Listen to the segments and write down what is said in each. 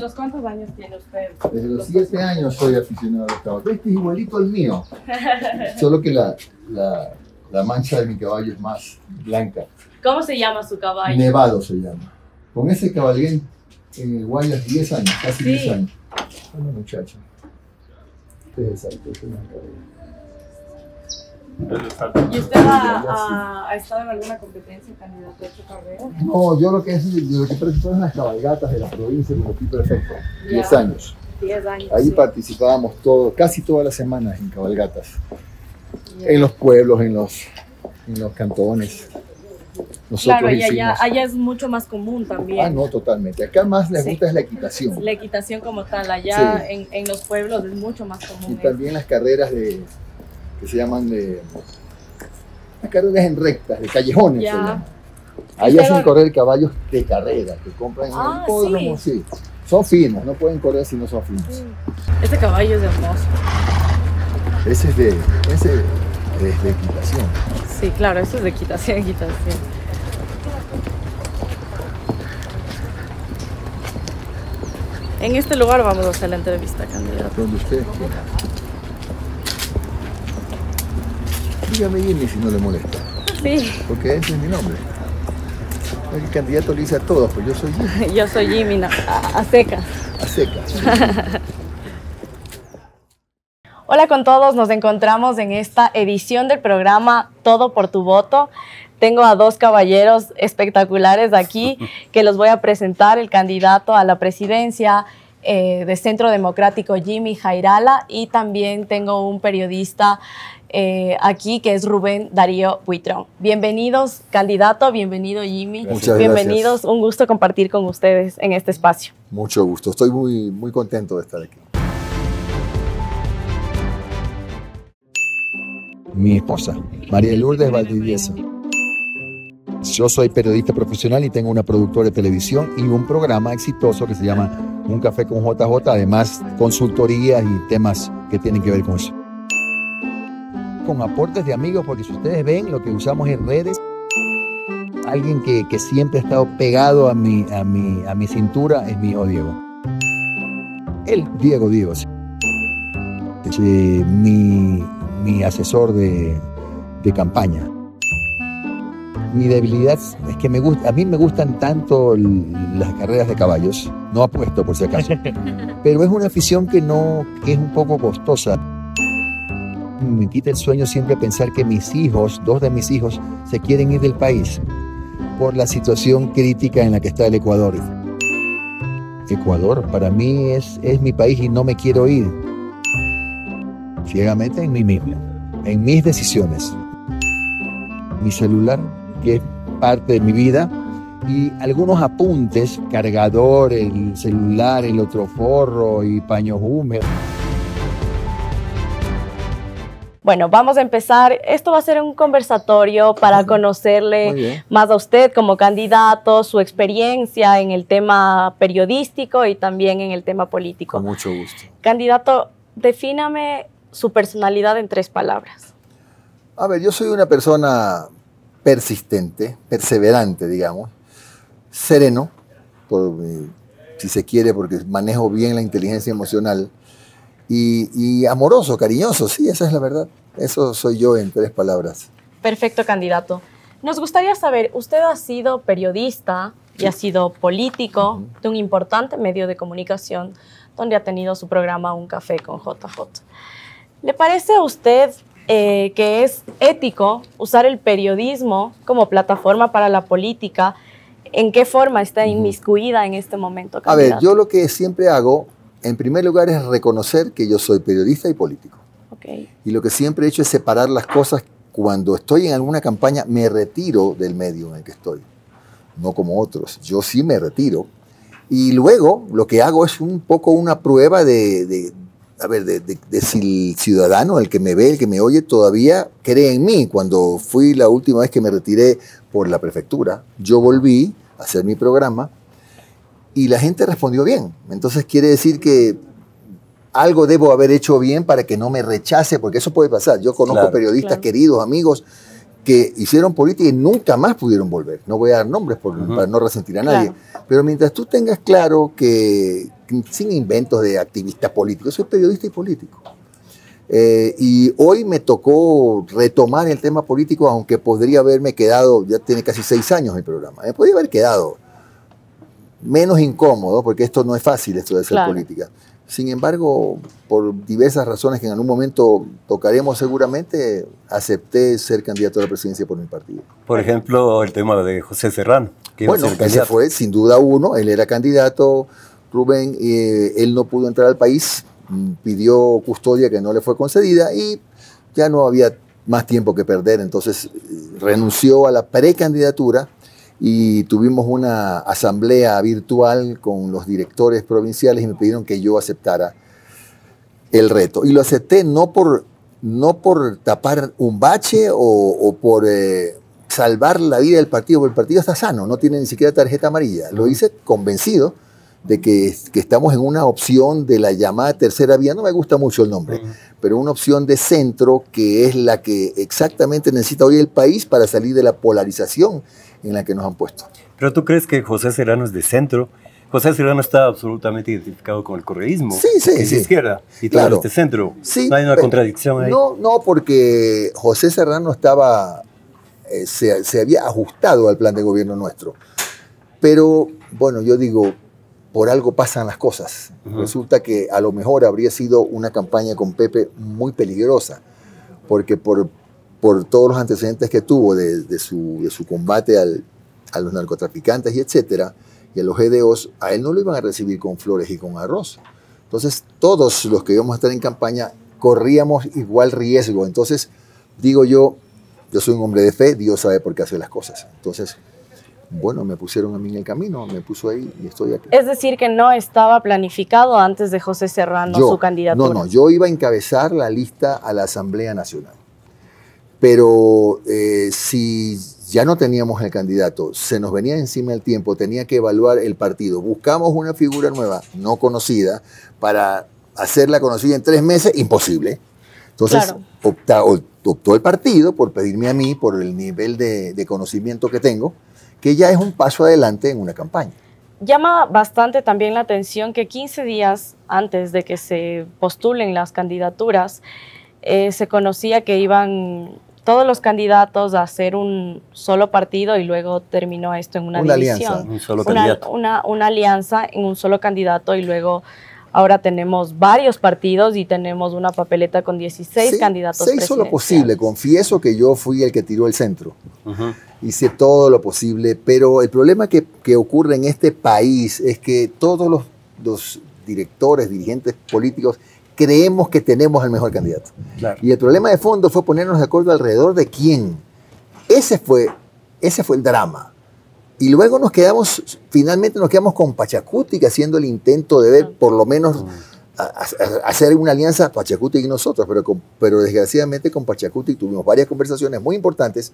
los cuántos años tiene usted? Desde los 7 años soy aficionado a los caballos. Este es igualito al mío, solo que la mancha de mi caballo es más blanca. ¿Cómo se llama su caballo? Nevado se llama. Con ese cabalgué en Guayas 10 años, casi 10 años. Bueno, muchacho. Este es exacto, este es ¿Y usted ha estado en alguna competencia candidato a su carrera? No, yo lo que practicaba en las cabalgatas de la provincia como fui prefecto, 10 años. 10 años. Ahí sí. participábamos casi todas las semanas en cabalgatas. En los pueblos, en los cantones. Nosotros Claro, y hicimos... allá es mucho más común también. Ah, no, totalmente. Acá más les gusta es la equitación. La equitación como tal, allá Sí. en los pueblos es mucho más común. Y también las carreras que se llaman las carreras en rectas, de callejones. Ya. Se llaman. Ahí hacen correr caballos de carrera, que compran en el hipódromo, sí. Son finos, no pueden correr si no son finos. Sí. Este caballo es hermoso. Ese es de equitación. Sí, claro, eso es de equitación, equitación. En este lugar vamos a hacer la entrevista, candidato. Donde ustedes quieran. Dígame Jimmy si no le molesta. Sí. Porque ese es mi nombre. El candidato le dice a todos, pues yo soy Jimmy. Yo soy Jimmy, a secas. A secas. Hola con todos, nos encontramos en esta edición del programa Todo por tu voto. Tengo a dos caballeros espectaculares aquí que los voy a presentar, el candidato a la presidencia de Centro Democrático, Jimmy Jairala, y también tengo un periodista aquí que es Rubén Darío Buitrón. Bienvenidos, candidato, bienvenido Jimmy. Muchas bienvenidos, gracias. Un gusto compartir con ustedes en este espacio. Mucho gusto, estoy muy contento de estar aquí. Mi esposa, María Lourdes Valdivieso. Yo soy periodista profesional y tengo una productora de televisión y un programa exitoso que se llama Un Café con JJ, además consultorías y temas que tienen que ver con eso. Con aportes de amigos, porque si ustedes ven lo que usamos en redes, alguien que siempre ha estado pegado a mi cintura es mi hijo Diego. Él, Diego Díaz, mi asesor de campaña. Mi debilidad es que a mí me gustan tanto las carreras de caballos, no apuesto por si acaso, pero es una afición que es un poco costosa. Me quita el sueño siempre pensar que dos de mis hijos, se quieren ir del país por la situación crítica en la que está el Ecuador. Ecuador para mí es mi país y no me quiero ir. Ciegamente en mí mismo, en mis decisiones. Mi celular, que es parte de mi vida, y algunos apuntes, cargador, el celular, el otro forro y paños húmedos. Bueno, vamos a empezar. Esto va a ser un conversatorio para conocerle más a usted como candidato, su experiencia en el tema periodístico y también en el tema político. Con mucho gusto. Candidato, defíname su personalidad en 3 palabras. A ver, yo soy una persona persistente, perseverante, digamos, sereno, si se quiere, porque manejo bien la inteligencia emocional, y amoroso, cariñoso, sí, esa es la verdad. Eso soy yo en 3 palabras. Perfecto, candidato. Nos gustaría saber, usted ha sido periodista y ha sido político de un importante medio de comunicación donde ha tenido su programa Un Café con JJ. ¿Le parece a usted que es ético usar el periodismo como plataforma para la política? ¿En qué forma está inmiscuida en este momento, candidato? A ver, yo lo que siempre hago, en primer lugar, es reconocer que yo soy periodista y político. Okay. Y lo que siempre he hecho es separar las cosas. Cuando estoy en alguna campaña, me retiro del medio en el que estoy. No como otros. Yo sí me retiro. Y luego lo que hago es un poco una prueba de si el ciudadano, el que me ve, el que me oye, todavía cree en mí. Cuando fui la última vez que me retiré por la prefectura, yo volví a hacer mi programa y la gente respondió bien. Entonces quiere decir que algo debo haber hecho bien para que no me rechace, porque eso puede pasar. Yo conozco periodistas queridos, amigos, que hicieron política y nunca más pudieron volver. No voy a dar nombres para no resentir a nadie. Pero mientras tú tengas claro que sin inventos de activista político, soy periodista y político. Y hoy me tocó retomar el tema político, aunque podría haberme quedado, ya tiene casi 6 años el programa, me podría haber quedado menos incómodo, porque esto no es fácil, esto de hacer política. Sin embargo, por diversas razones que en algún momento tocaremos seguramente, acepté ser candidato a la presidencia por mi partido. Por ejemplo, el tema de José Serrano. Que bueno, ese fue sin duda uno, él era candidato, Rubén, él no pudo entrar al país, pidió custodia que no le fue concedida y ya no había más tiempo que perder, entonces renunció a la precandidatura y tuvimos una asamblea virtual con los directores provinciales y me pidieron que yo aceptara el reto. Y lo acepté no por tapar un bache o por salvar la vida del partido, porque el partido está sano, no tiene ni siquiera tarjeta amarilla. Lo hice convencido de que estamos en una opción de la llamada tercera vía, no me gusta mucho el nombre, pero una opción de centro que es la que exactamente necesita hoy el país para salir de la polarización en la que nos han puesto. ¿Pero tú crees que José Serrano es de centro? José Serrano está absolutamente identificado con el correísmo, sí, que es de izquierda, y tú eres de centro. Sí, ¿no hay una contradicción ahí? No, porque José Serrano estaba, se había ajustado al plan de gobierno nuestro. Pero, bueno, yo digo, por algo pasan las cosas. Resulta que a lo mejor habría sido una campaña con Pepe muy peligrosa, porque por todos los antecedentes que tuvo de su combate a los narcotraficantes y etcétera, y a los GDOs, a él no lo iban a recibir con flores y con arroz. Entonces, todos los que íbamos a estar en campaña corríamos igual riesgo. Entonces, digo yo soy un hombre de fe, Dios sabe por qué hace las cosas. Entonces, bueno, me pusieron a mí en el camino, me puso ahí y estoy aquí. Es decir, que no estaba planificado antes de José Serrano su candidatura. No, yo iba a encabezar la lista a la Asamblea Nacional. Pero si ya no teníamos el candidato, se nos venía encima el tiempo, tenía que evaluar el partido. Buscamos una figura nueva, no conocida, para hacerla conocida en 3 meses, imposible. Entonces optó el partido por pedirme a mí, por el nivel de conocimiento que tengo, que ya es un paso adelante en una campaña. Llama bastante también la atención que 15 días antes de que se postulen las candidaturas, se conocía que iban todos los candidatos a hacer un solo partido y luego terminó esto en una división. Alianza, un solo candidato. Una alianza en un solo candidato y luego ahora tenemos varios partidos y tenemos una papeleta con 16 candidatos presidenciales. Hizo lo posible, confieso que yo fui el que tiró el centro. Hice todo lo posible, pero el problema que ocurre en este país es que todos los directores, dirigentes políticos creemos que tenemos el mejor candidato. Claro. Y el problema de fondo fue ponernos de acuerdo alrededor de quién. Ese fue el drama. Y luego finalmente nos quedamos con Pachacutic haciendo el intento de ver por lo menos hacer una alianza Pachacutic y nosotros, pero desgraciadamente con Pachacutic tuvimos varias conversaciones muy importantes,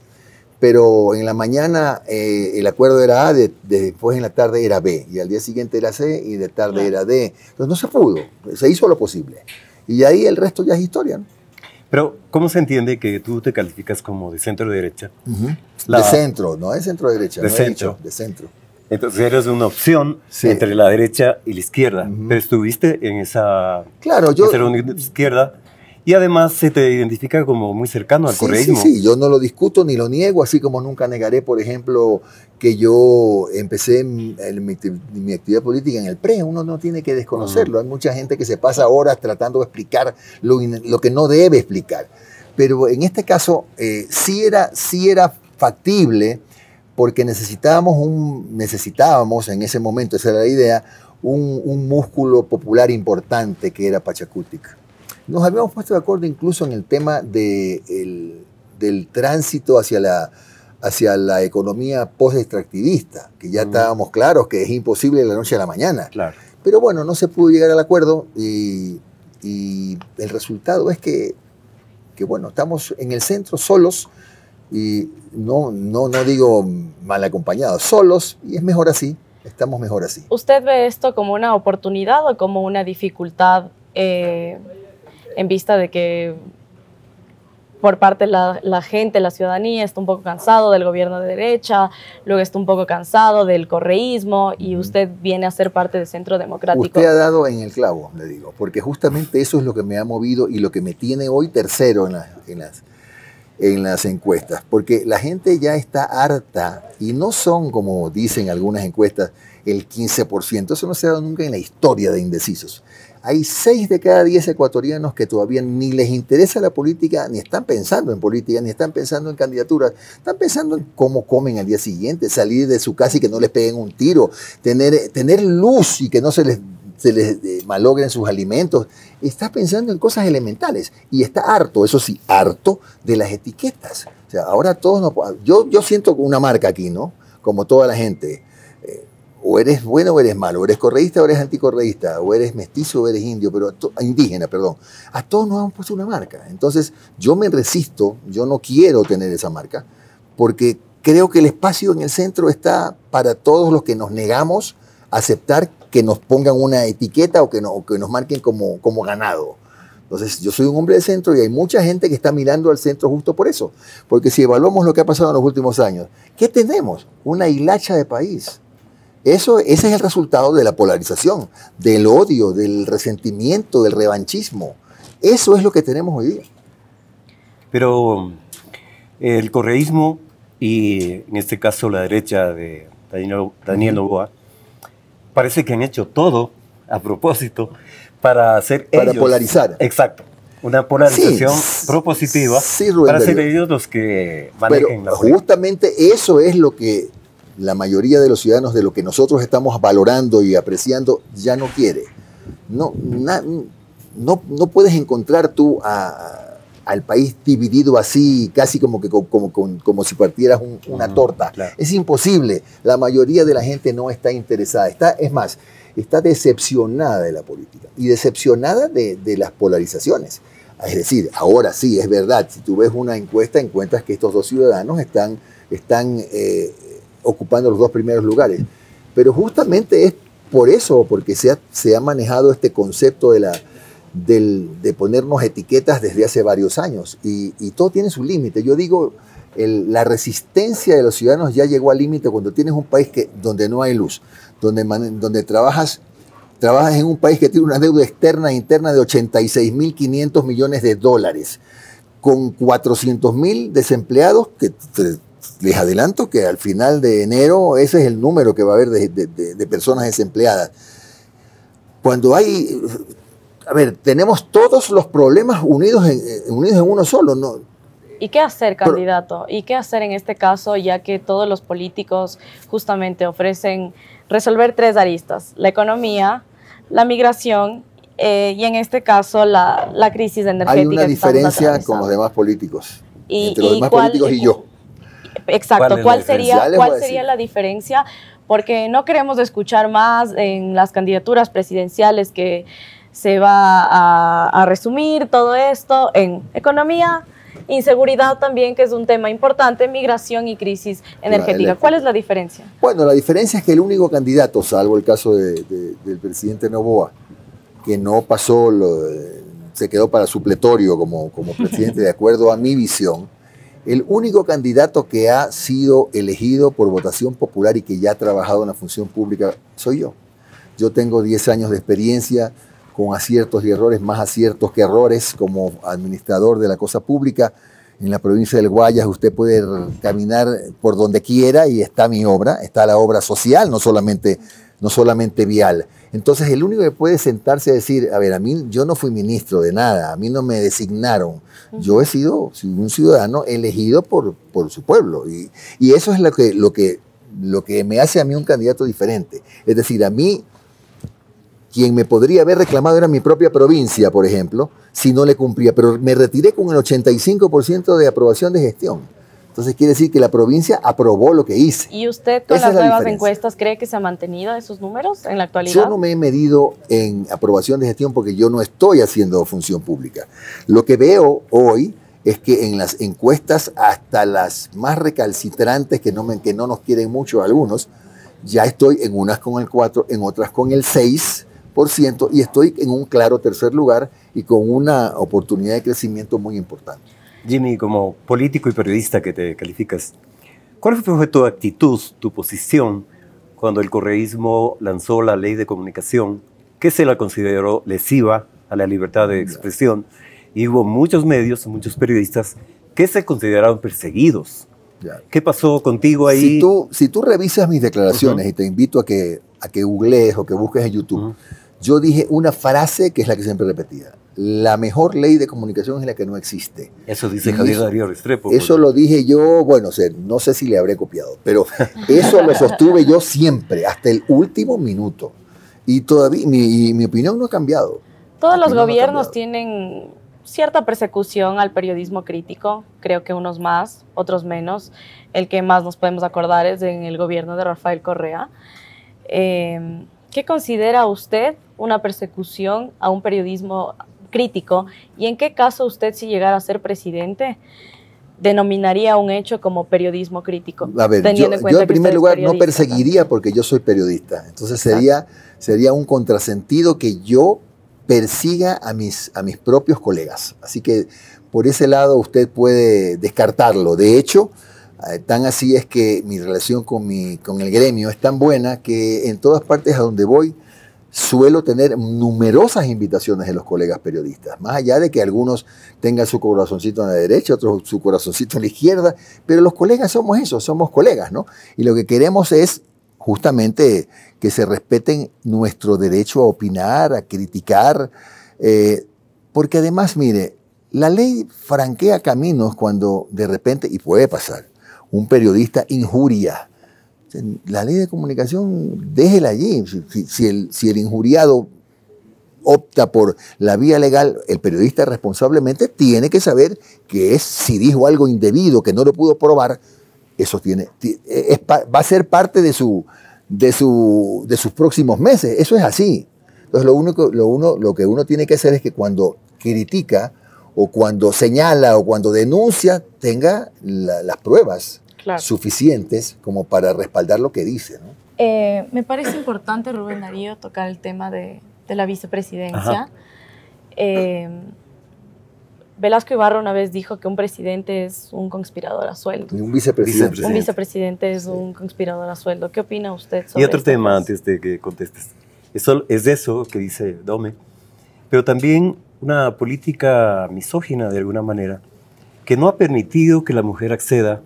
pero en la mañana el acuerdo era A, después en la tarde era B, y al día siguiente era C, y de tarde era D. Entonces no se pudo, se hizo lo posible. Y ahí el resto ya es historia, ¿no? Pero, ¿cómo se entiende que tú te calificas como de centro-derecha? De centro, no es centro-derecha. De centro. De centro. Entonces eres una opción entre la derecha y la izquierda. Pero estuviste en esa izquierda y además se te identifica como muy cercano al correísmo. Sí, yo no lo discuto ni lo niego, así como nunca negaré, por ejemplo, que yo empecé mi actividad política en el PRE. Uno no tiene que desconocerlo. Hay mucha gente que se pasa horas tratando de explicar lo que no debe explicar. Pero en este caso sí era factible, porque necesitábamos en ese momento, esa era la idea, un músculo popular importante que era Pachacutic. Nos habíamos puesto de acuerdo incluso en el tema del tránsito hacia la economía post-extractivista, que ya estábamos claros que es imposible de la noche a la mañana. Claro. Pero bueno, no se pudo llegar al acuerdo y el resultado es que bueno, estamos en el centro solos y no digo mal acompañados, solos, y es mejor así, estamos mejor así. ¿Usted ve esto como una oportunidad o como una dificultad en vista de que por parte de la gente, la ciudadanía, está un poco cansado del gobierno de derecha, luego está un poco cansado del correísmo y usted viene a ser parte del Centro Democrático. Usted ha dado en el clavo, le digo, porque justamente eso es lo que me ha movido y lo que me tiene hoy tercero en las encuestas, porque la gente ya está harta y no son, como dicen algunas encuestas, el 15%, eso no se ha dado nunca en la historia de indecisos. Hay 6 de cada 10 ecuatorianos que todavía ni les interesa la política, ni están pensando en política, ni están pensando en candidaturas, están pensando en cómo comen al día siguiente, salir de su casa y que no les peguen un tiro, tener luz y que no se les malogren sus alimentos. Está pensando en cosas elementales y está harto, eso sí, harto de las etiquetas. O sea, ahora todos yo siento una marca aquí, ¿no? Como toda la gente. O eres bueno o eres malo, o eres correísta o eres anticorreísta, o eres mestizo o eres indio, pero indígena, perdón. A todos nos han puesto una marca. Entonces, yo me resisto, yo no quiero tener esa marca, porque creo que el espacio en el centro está para todos los que nos negamos a aceptar que nos pongan una etiqueta o que nos marquen como ganado. Entonces, yo soy un hombre de centro y hay mucha gente que está mirando al centro justo por eso. Porque si evaluamos lo que ha pasado en los últimos años, ¿qué tenemos? Una hilacha de país. Ese es el resultado de la polarización, del odio, del resentimiento, del revanchismo. Eso es lo que tenemos hoy día. Pero el correísmo y en este caso la derecha de Daniel Noboa parece que han hecho todo a propósito para hacer para polarizar. Exacto. Una polarización propositiva para ser ellos los que manejen la política. Justamente eso es lo que la mayoría de los ciudadanos, de lo que nosotros estamos valorando y apreciando, ya no quiere. No puedes encontrar tú al país dividido así, casi como si partieras una torta. Claro. Es imposible. La mayoría de la gente no está interesada. Está decepcionada de la política y decepcionada de las polarizaciones. Es decir, ahora sí, es verdad, si tú ves una encuesta, encuentras que estos dos ciudadanos están ocupando los 2 primeros lugares. Pero justamente es por eso, porque se ha manejado este concepto de ponernos etiquetas desde hace varios años. Y todo tiene su límite. Yo digo, la resistencia de los ciudadanos ya llegó al límite cuando tienes un país donde no hay luz, donde trabajas en un país que tiene una deuda externa e interna de 86.500 millones de dólares, con 400.000 desempleados que... Les adelanto que al final de enero ese es el número que va a haber de personas desempleadas. Cuando hay... A ver, tenemos todos los problemas unidos en uno solo, ¿no? ¿Y qué hacer, candidato? ¿Y qué hacer en este caso, ya que todos los políticos justamente ofrecen resolver 3 aristas? La economía, la migración y en este caso la crisis energética. Hay una diferencia con los demás políticos, entre los demás políticos y yo. Exacto, ¿cuál sería la diferencia? Porque no queremos escuchar más en las candidaturas presidenciales que se va a resumir todo esto en economía, inseguridad también, que es un tema importante, migración y crisis energética. ¿Cuál es la diferencia? Bueno, la diferencia es que el único candidato, salvo el caso del presidente Noboa, que no pasó, se quedó para supletorio como presidente de acuerdo a mi visión, el único candidato que ha sido elegido por votación popular y que ya ha trabajado en la función pública soy yo. Yo tengo 10 años de experiencia con aciertos y errores, más aciertos que errores como administrador de la cosa pública. En la provincia del Guayas usted puede caminar por donde quiera y está mi obra, está la obra social, no solamente vial. Entonces el único que puede sentarse a decir, a ver, a mí yo no fui ministro de nada, a mí no me designaron, yo he sido un ciudadano elegido por su pueblo y eso es lo que me hace a mí un candidato diferente. Es decir, a mí quien me podría haber reclamado era mi propia provincia, por ejemplo, si no le cumplía, pero me retiré con el 85% de aprobación de gestión. Entonces quiere decir que la provincia aprobó lo que hice. ¿Y usted con las nuevas encuestas cree que se han mantenido esos números en la actualidad? Yo no me he medido en aprobación de gestión porque yo no estoy haciendo función pública. Lo que veo hoy es que en las encuestas, hasta las más recalcitrantes, que no nos quieren mucho algunos, ya estoy en unas con el 4%, en otras con el 6%, y estoy en un claro tercer lugar y con una oportunidad de crecimiento muy importante. Jimmy, como político y periodista que te calificas, ¿cuál fue tu actitud, tu posición cuando el correísmo lanzó la ley de comunicación que se la consideró lesiva a la libertad de expresión? Y hubo muchos medios, muchos periodistas que se consideraron perseguidos. Ya. ¿Qué pasó contigo ahí? Si tú revisas mis declaraciones y te invito a que googlees o que busques en YouTube, yo dije una frase que es la que siempre repetía. La mejor ley de comunicación es la que no existe. Eso dice Javier Darío Restrepo. Eso lo dije yo, bueno, no sé si le habré copiado, pero eso lo sostuve yo siempre, hasta el último minuto. Y todavía mi opinión no ha cambiado. Todos los gobiernos tienen cierta persecución al periodismo crítico, creo que unos más, otros menos. El que más nos podemos acordar es en el gobierno de Rafael Correa. ¿Qué considera usted una persecución a un periodismo crítico? ¿Y en qué caso usted, si llegara a ser presidente, denominaría un hecho como periodismo crítico? A ver, yo en primer lugar no perseguiría porque yo soy periodista. Entonces sería un contrasentido que yo persiga a mis propios colegas. Así que por ese lado usted puede descartarlo. De hecho, tan así es que mi relación con el gremio es tan buena que en todas partes a donde voy suelo tener numerosas invitaciones de los colegas periodistas, más allá de que algunos tengan su corazoncito en la derecha, otros su corazoncito en la izquierda, pero los colegas somos eso, somos colegas, ¿no? Y lo que queremos es justamente que se respeten nuestro derecho a opinar, a criticar, porque además, mire, la ley franquea caminos cuando de repente, y puede pasar, un periodista injuria. La ley de comunicación, déjela allí. Si el injuriado opta por la vía legal, el periodista responsablemente tiene que saber que si dijo algo indebido, que no lo pudo probar, eso va a ser parte de sus próximos meses. Eso es así. Entonces lo que uno tiene que hacer es que cuando critica o cuando señala o cuando denuncia tenga las pruebas suficientes como para respaldar lo que dice, ¿no? Me parece importante, Rubén Darío, tocar el tema de la vicepresidencia. Velasco Ibarra una vez dijo que un presidente es un conspirador a sueldo. Y un vicepresidente. Un vicepresidente es un conspirador a sueldo. ¿Qué opina usted sobre Y otro tema antes de que contestes. Es eso que dice Dome, pero también una política misógina de alguna manera que no ha permitido que la mujer acceda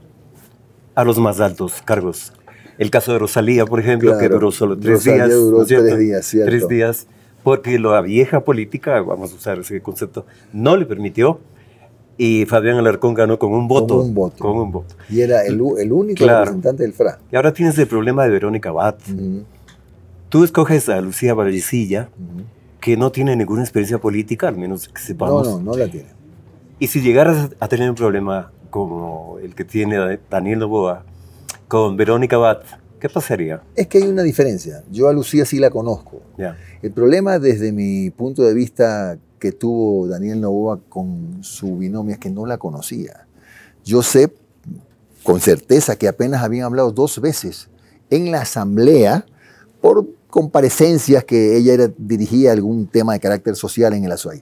a los más altos cargos. El caso de Rosalía, por ejemplo, que duró solo 3 días. Duró 3 días, ¿cierto? 3 días, porque la vieja política, vamos a usar ese concepto, no le permitió, y Fabián Alarcón ganó con un voto. Con un voto. Y era el único representante del FRA. Y ahora tienes el problema de Verónica Abad. Tú escoges a Lucía Vallecilla, que no tiene ninguna experiencia política, al menos que sepamos. No la tiene. Y si llegaras a tener un problema como el que tiene Daniel Noboa con Verónica Abad, ¿qué pasaría? Es que hay una diferencia. Yo a Lucía sí la conozco. Yeah. El problema desde mi punto de vista que tuvo Daniel Noboa con su binomio es que no la conocía. Yo sé con certeza que apenas habían hablado 2 veces en la asamblea por comparecencias que ella dirigía algún tema de carácter social en el Azuay.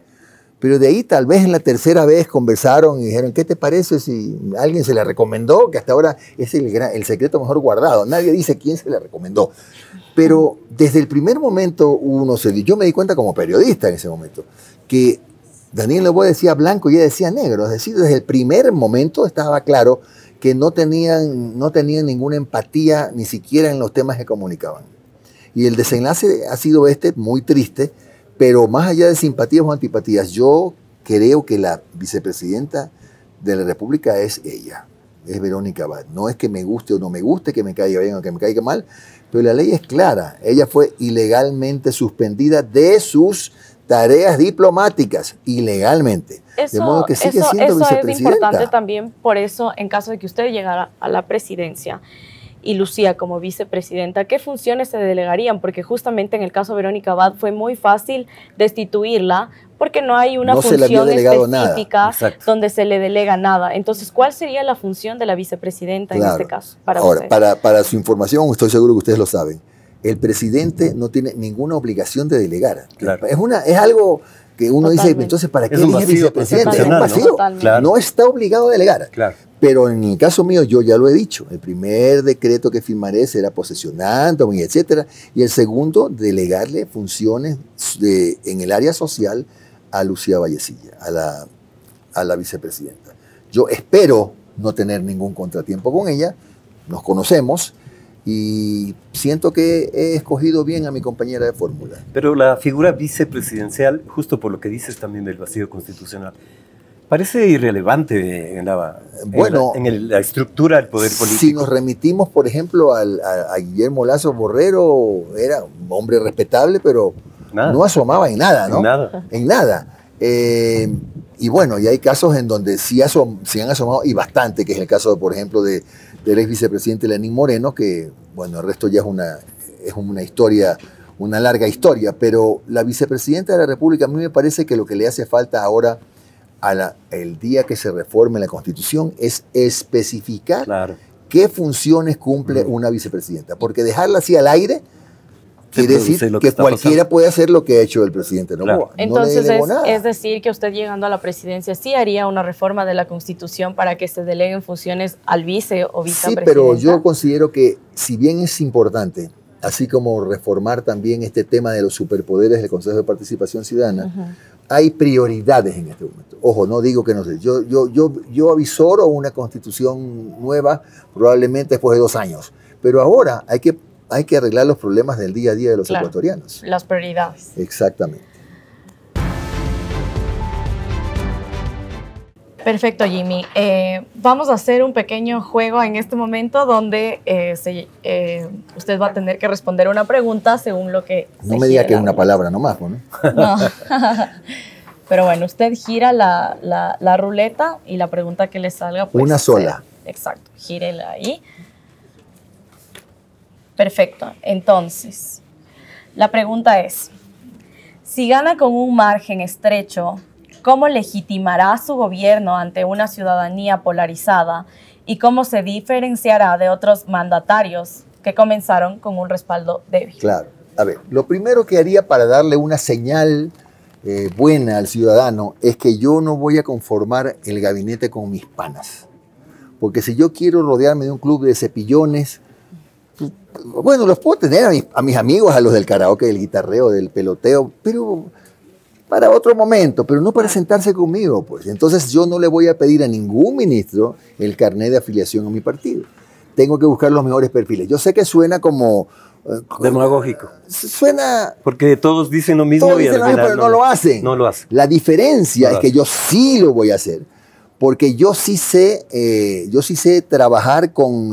Pero de ahí tal vez en la tercera vez conversaron y dijeron, ¿qué te parece si alguien se le recomendó? Que hasta ahora es el secreto mejor guardado. Nadie dice quién se le recomendó. Pero desde el primer momento yo me di cuenta como periodista en ese momento, que Daniel Noboa decía blanco y ella decía negro. Es decir, desde el primer momento estaba claro que no tenían ninguna empatía ni siquiera en los temas que comunicaban. Y el desenlace ha sido muy triste. Pero más allá de simpatías o antipatías, yo creo que la vicepresidenta de la República es ella, es Verónica Abad. No es que me guste o no me guste, que me caiga bien o que me caiga mal, pero la ley es clara. Ella fue ilegalmente suspendida de sus tareas diplomáticas, ilegalmente. De modo que sigue siendo vicepresidenta. Es importante también, por eso, en caso de que usted llegara a la presidencia, y Lucía como vicepresidenta, ¿qué funciones se delegarían? Porque justamente en el caso de Verónica Abad fue muy fácil destituirla porque no hay una función específica donde se le delega nada. Entonces, ¿cuál sería la función de la vicepresidenta en este caso? Ahora, para su información, estoy seguro que ustedes lo saben, el presidente no tiene ninguna obligación de delegar. Claro. Es algo que uno dice, entonces, ¿para qué Es un elige vacío vicepresidente? Es un constitucional, vacío. Totalmente. Claro. No está obligado a delegar. Claro. Pero en el caso mío, yo ya lo he dicho, el primer decreto que firmaré será posesionando, y etcétera, y el segundo, delegarle funciones en el área social a Lucía Vallecilla, a la vicepresidenta. Yo espero no tener ningún contratiempo con ella, nos conocemos, y siento que he escogido bien a mi compañera de fórmula. Pero la figura vicepresidencial, justo por lo que dices también del vacío constitucional, parece irrelevante en la estructura del poder político. Si nos remitimos, por ejemplo, a Guillermo Lazo Borrero, era un hombre respetable, pero no asomaba en nada, ¿no? En nada. En nada. Y bueno, y hay casos en donde sí han asomado, y bastante, que es el caso, por ejemplo, del ex vicepresidente Lenín Moreno, que, bueno, el resto ya es una historia, una larga historia, pero la vicepresidenta de la República, a mí me parece que lo que le hace falta ahora, el día que se reforme la Constitución, es especificar qué funciones cumple una vicepresidenta, porque dejarla así al aire quiere decir que cualquiera puede hacer lo que ha hecho el presidente Noboa. Entonces, es decir, que usted llegando a la presidencia sí haría una reforma de la Constitución para que se deleguen funciones al vice o vicepresidenta. Sí, pero yo considero que, si bien es importante, así como reformar también este tema de los superpoderes del Consejo de Participación Ciudadana, hay prioridades en este momento. Ojo, no digo que no sé. Yo avisoro una Constitución nueva probablemente después de 2 años, pero ahora hay que arreglar los problemas del día a día de los ecuatorianos. Las prioridades. Exactamente. Perfecto, Jimmy. Vamos a hacer un pequeño juego en este momento donde usted va a tener que responder una pregunta según lo que... No me diga que es una palabra nomás, ¿no? No. Pero bueno, usted gira la ruleta y la pregunta que le salga... Pues, una sola. Exacto, gírela ahí. Perfecto. Entonces, la pregunta es, si gana con un margen estrecho, ¿cómo legitimará su gobierno ante una ciudadanía polarizada y cómo se diferenciará de otros mandatarios que comenzaron con un respaldo débil? Claro. A ver, lo primero que haría para darle una señal buena al ciudadano es que yo no voy a conformar el gabinete con mis panas. Porque si yo quiero rodearme de un club de cepillones, bueno, los puedo tener a mis amigos, a los del karaoke, del guitarreo, del peloteo, pero para otro momento, pero no para sentarse conmigo, pues. Entonces yo no le voy a pedir a ningún ministro el carnet de afiliación a mi partido. Tengo que buscar los mejores perfiles. Yo sé que suena como... demagógico. Suena... Porque todos dicen lo mismo todos dicen lo mismo, pero no lo hacen. No lo hacen. La diferencia es que yo sí lo voy a hacer. Porque yo sí sé trabajar con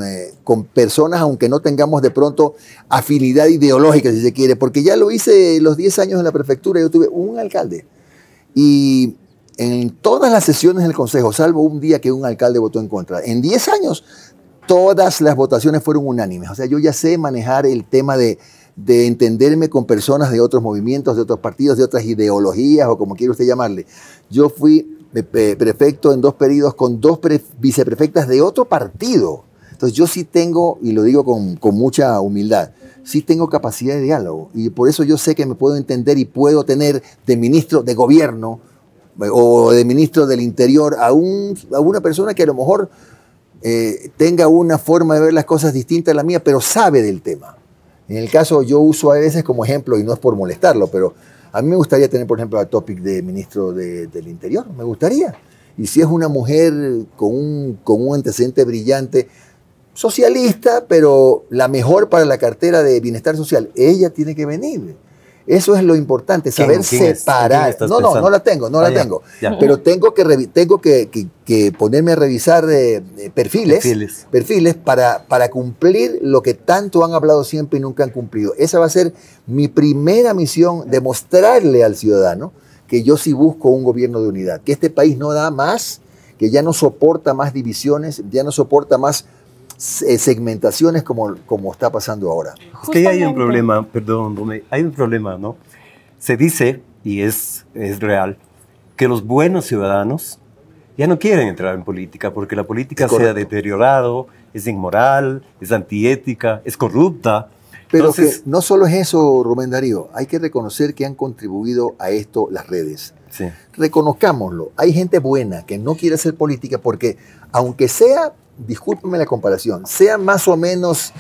personas, aunque no tengamos de pronto afinidad ideológica, si se quiere, porque ya lo hice los 10 años en la prefectura, yo tuve un alcalde. Y en todas las sesiones del consejo, salvo un día que un alcalde votó en contra, en 10 años todas las votaciones fueron unánimes. O sea, yo ya sé manejar el tema de entenderme con personas de otros movimientos, de otros partidos, de otras ideologías, o como quiera usted llamarle. Yo fui prefecto en 2 periodos con 2 viceprefectas de otro partido. Entonces yo sí tengo, y lo digo con mucha humildad, sí tengo capacidad de diálogo, y por eso yo sé que me puedo entender y puedo tener de ministro de gobierno o de ministro del interior a una persona que a lo mejor tenga una forma de ver las cosas distinta a la mía, pero sabe del tema. En el caso, yo uso a veces como ejemplo, y no es por molestarlo, pero a mí me gustaría tener, por ejemplo, a Topic de ministro del Interior, me gustaría. Y si es una mujer con un antecedente brillante, socialista, pero la mejor para la cartera de bienestar social, ella tiene que venir. Eso es lo importante, saber separar. No la tengo. Ya. Pero tengo que ponerme a revisar perfiles para cumplir lo que tanto han hablado siempre y nunca han cumplido. Esa va a ser mi primera misión, demostrarle al ciudadano que yo sí busco un gobierno de unidad, que este país no da más, que ya no soporta más divisiones, ya no soporta más segmentaciones como está pasando ahora. Es que ahí hay un problema, hay un problema, ¿no? Se dice, y es real, que los buenos ciudadanos ya no quieren entrar en política porque la política se ha deteriorado, es inmoral, es antiética, es corrupta. Pero Entonces, que no solo es eso, Rubén Darío, hay que reconocer que han contribuido a esto las redes. sí, Reconozcámoslo. Hay gente buena que no quiere hacer política porque, aunque sea, discúlpeme la comparación, sea más o menos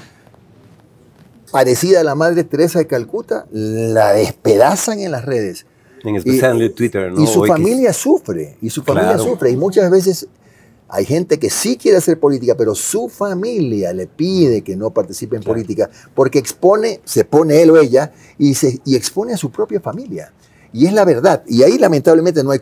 parecida a la Madre Teresa de Calcuta, la despedazan en las redes. en especial en Twitter, ¿no? Y su O X. familia sufre, y su familia Claro. sufre. Y muchas veces hay gente que sí quiere hacer política, pero su familia le pide que no participe en Claro. política porque expone, se pone él o ella y expone a su propia familia. Y es la verdad. Y ahí lamentablemente no hay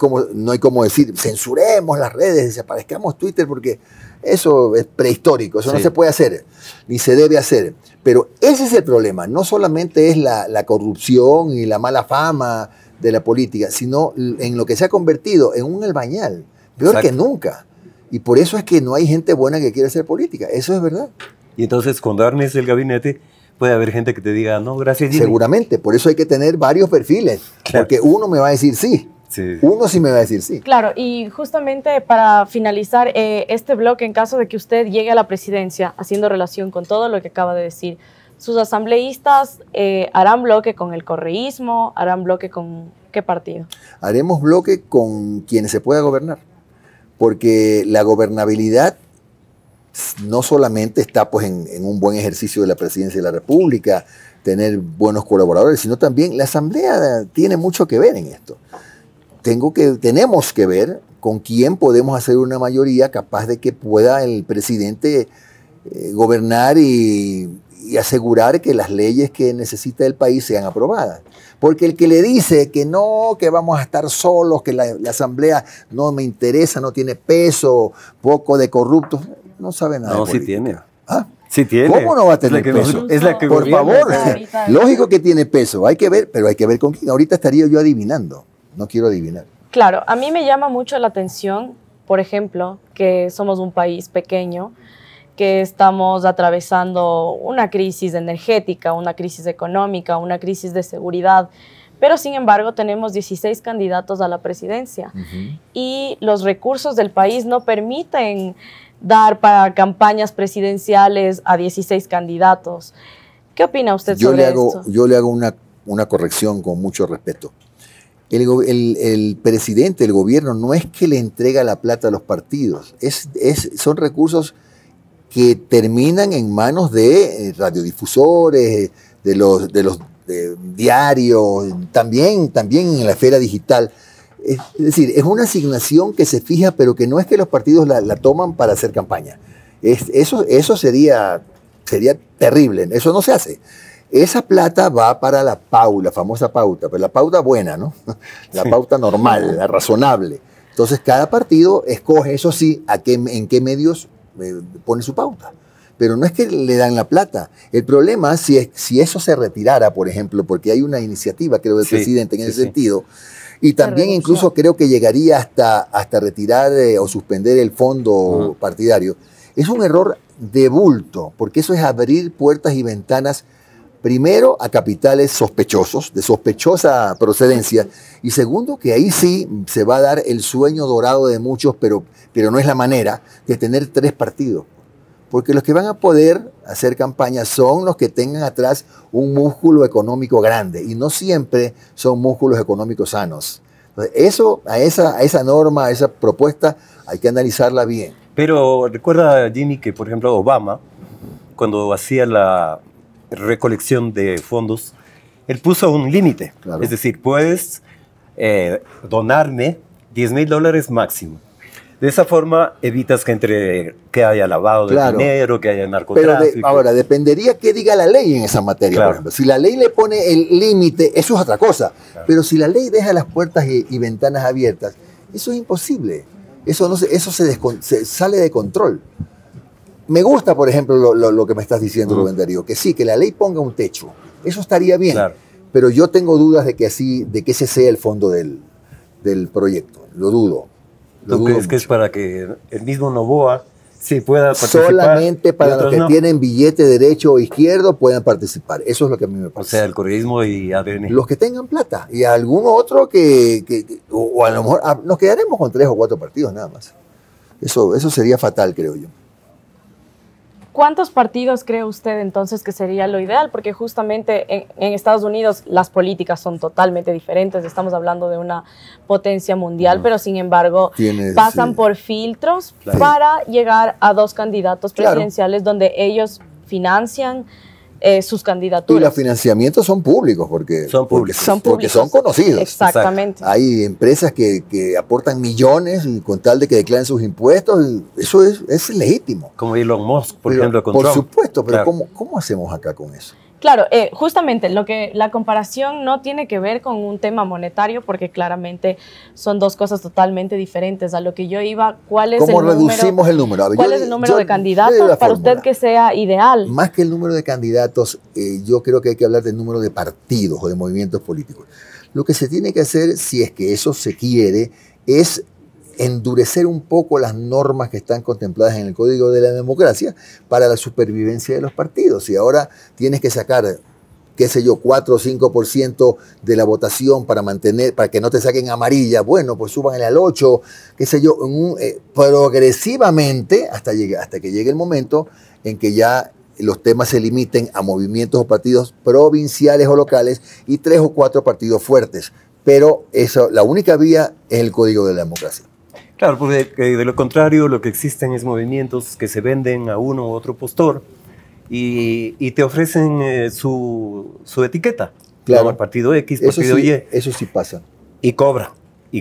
como decir, censuremos las redes, desaparezcamos Twitter, porque eso es prehistórico, eso no Sí. se puede hacer, ni se debe hacer. Pero ese es el problema. No solamente es la corrupción y la mala fama de la política, sino en lo que se ha convertido en un albañal, peor Exacto. que nunca. Y por eso es que no hay gente buena que quiere hacer política. Eso es verdad. Y entonces, cuando armes el gabinete, puede haber gente que te diga, no, gracias, Jimmy. Seguramente. Por eso hay que tener varios perfiles. Claro. Porque uno me va a decir sí. Sí. Uno sí me va a decir sí. Claro, y justamente para finalizar este bloque, en caso de que usted llegue a la presidencia, haciendo relación con todo lo que acaba de decir, sus asambleístas harán bloque con el correísmo, harán bloque con ¿qué partido? Haremos bloque con quienes se pueda gobernar. Porque la gobernabilidad no solamente está pues, en un buen ejercicio de la presidencia de la República, tener buenos colaboradores, sino también la Asamblea tiene mucho que ver en esto. Tenemos que ver con quién podemos hacer una mayoría capaz de que pueda el presidente gobernar y asegurar que las leyes que necesita el país sean aprobadas. Porque el que le dice que no, que vamos a estar solos, que la Asamblea no me interesa, no tiene peso, poco de corruptos, no sabe nada. No, de sí política. tiene. ¿Ah? Sí tiene. ¿Cómo no va a tener Es la que peso? nos- Es la que Por gobierna. favor, ahorita. lógico que tiene peso, hay que ver, pero hay que ver con quién. Ahorita estaría yo adivinando, no quiero adivinar. Claro, a mí me llama mucho la atención, por ejemplo, que somos un país pequeño, que estamos atravesando una crisis energética, una crisis económica, una crisis de seguridad, pero sin embargo tenemos 16 candidatos a la presidencia y los recursos del país no permiten dar para campañas presidenciales a 16 candidatos. ¿Qué opina usted sobre esto? Yo le hago una corrección con mucho respeto. El presidente, el gobierno, no es que le entrega la plata a los partidos, son recursos que terminan en manos de radiodifusores, de los diarios, también en la esfera digital. Es decir, es una asignación que se fija, pero que no es que los partidos la toman para hacer campaña. Eso sería terrible, eso no se hace. Esa plata va para la famosa pauta, pero la pauta buena, ¿no? La pauta normal, la razonable. Entonces cada partido escoge, eso sí, en qué medios pone su pauta. Pero no es que le dan la plata. El problema, si eso se retirara, por ejemplo, porque hay una iniciativa, creo, del presidente en ese sentido, y también incluso creo que llegaría hasta retirar o suspender el fondo partidario, es un error de bulto, porque eso es abrir puertas y ventanas, primero, a capitales sospechosos, de sospechosa procedencia, y segundo, que ahí sí se va a dar el sueño dorado de muchos, pero no es la manera, de tener 3 partidos. Porque los que van a poder hacer campaña son los que tengan atrás un músculo económico grande, y no siempre son músculos económicos sanos. Entonces, a esa norma, a esa propuesta, hay que analizarla bien. Pero recuerda, Jimmy, que por ejemplo Obama, cuando hacía la recolección de fondos, él puso un límite. Claro. Es decir, puedes donarme $10,000 máximo. De esa forma evitas que haya lavado de Claro. dinero, que haya Pero narcotráfico. ahora, dependería qué diga la ley en esa materia, Claro. por ejemplo. Si la ley le pone el límite, eso es otra cosa. Claro. Pero si la ley deja las puertas y ventanas abiertas, eso es imposible. Eso se sale de control. Me gusta, por ejemplo, lo que me estás diciendo, Rubén Darío, que sí, que la ley ponga un techo. Eso estaría bien. Claro. Pero yo tengo dudas de que ese sea el fondo del proyecto. Lo dudo. Lo ¿Tú dudo crees que es mucho. para que el mismo Noboa sí pueda participar? Solamente y para los otros que no? tienen billete derecho o izquierdo puedan participar. Eso es lo que a mí me O parece. sea, el correísmo y ADN. Los que tengan plata y alguno otro o a lo mejor nos quedaremos con 3 o 4 partidos nada más. Eso sería fatal, creo yo. ¿Cuántos partidos cree usted entonces que sería lo ideal? Porque justamente en Estados Unidos las políticas son totalmente diferentes. Estamos hablando de una potencia mundial, pero sin embargo pasan por filtros para llegar a 2 candidatos presidenciales donde ellos financian sus candidaturas. Y los financiamientos son públicos porque son conocidos. Exactamente. Hay empresas que aportan millones y con tal de que declaren sus impuestos, y eso es legítimo. Como Elon Musk, por ejemplo, con Trump. Por supuesto, pero ¿cómo hacemos acá con eso? Claro, justamente la comparación no tiene que ver con un tema monetario porque claramente son 2 cosas totalmente diferentes. A lo que yo iba, ¿cuál es el número? ¿Cómo reducimos el número? ¿Cuál es el número de candidatos para usted que sea ideal? Más que el número de candidatos, yo creo que hay que hablar del número de partidos o de movimientos políticos. Lo que se tiene que hacer, si es que eso se quiere, es endurecer un poco las normas que están contempladas en el Código de la Democracia para la supervivencia de los partidos. Y ahora tienes que sacar, qué sé yo, 4 o 5% de la votación para que no te saquen amarilla, bueno, pues súbanle al 8, qué sé yo, progresivamente hasta que llegue el momento en que ya los temas se limiten a movimientos o partidos provinciales o locales y 3 o 4 partidos fuertes. Pero la única vía es el Código de la Democracia. Claro, porque de lo contrario lo que existen es movimientos que se venden a uno u otro postor y te ofrecen su etiqueta. Claro. ¿No? Partido X, partido Y. Eso sí pasa. Y cobra.